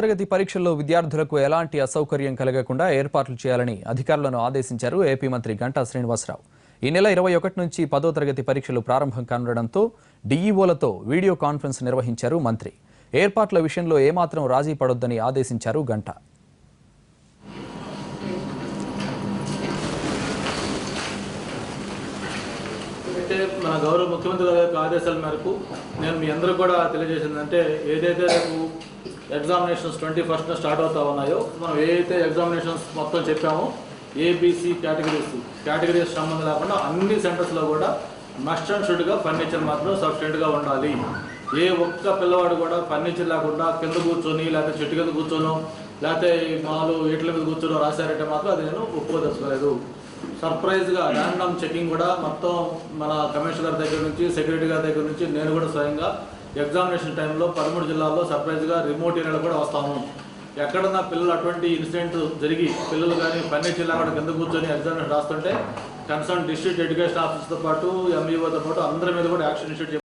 తరగతి పరీక్షల్లో విద్యార్థులకు ఎలాంటి అసౌకర్యం కలగకుండా ఏర్పాట్లు చేయాలని అధికారులను ఆదేశించారు ఏపీ మంత్రి గంటా శ్రీనివాసరావు. ఈ నెల 21 నుంచి 10వ తరగతి పరీక్షలు ప్రారంభం కానుండడంతో డీఈఓలతో వీడియో కాన్ఫరెన్స్ నిర్వహించారు మంత్రి. ఏర్పాట్ల విషయంలో ఏమాత్రం రాజీ పడొద్దని ఆదేశించారు గంటా. మన గౌరవ ముఖ్యమంత్రి గారి యొక్క ఆదేశాల మేరకు నేను మీ అందరూ కూడా తెలియజేసిందంటే ఏదైతే రేపు ఎగ్జామినేషన్స్ 21న స్టార్ట్ అవుతా ఉన్నాయో మనం ఏదైతే ఎగ్జామినేషన్స్ మొత్తం చెప్పామో ఏబిసి కేటగిరీస్ సంబంధం లేకుండా అన్ని సెంటర్స్లో కూడా మస్ట్ అండ్ షుడ్గా ఫర్నిచర్ మాత్రం సఫిషియెంట్గా ఉండాలి. ఏ ఒక్క పిల్లవాడు కూడా ఫర్నిచర్ లేకుండా కింద కూర్చొని లేకపోతే చెట్టు కింద కూర్చోనో లేకపోతే మాలు ఈట్ల మీద కూర్చొనో రాశారంటే మాత్రం అది నేను ఒప్పుకోదలుచుకోలేదు. సర్ప్రైజ్గా ర్యాండమ్ చెకింగ్ కూడా మొత్తం మన కమిషనర్ దగ్గర నుంచి సెక్రటరీ గారి దగ్గర నుంచి నేను కూడా స్వయంగా ఎగ్జామినేషన్ టైంలో 13 జిల్లాల్లో సర్ప్రైజ్గా రిమోట్ ఏరియాలో కూడా వస్తాము. ఎక్కడన్నా పిల్లలు అటువంటి ఇన్సిడెంట్ జరిగి పిల్లలు కానీ ఫర్నిచర్ లేకుండా కింద కూర్చొని ఎగ్జామినేషన్ రాస్తుంటే కన్సర్న్ డిస్ట్రిక్ట్ ఎడ్యుకేషన్ ఆఫీస్తో పాటు ఎంఈఓతో పాటు అందరి మీద కూడా యాక్షన్ ఇన్స్టిట్యూట్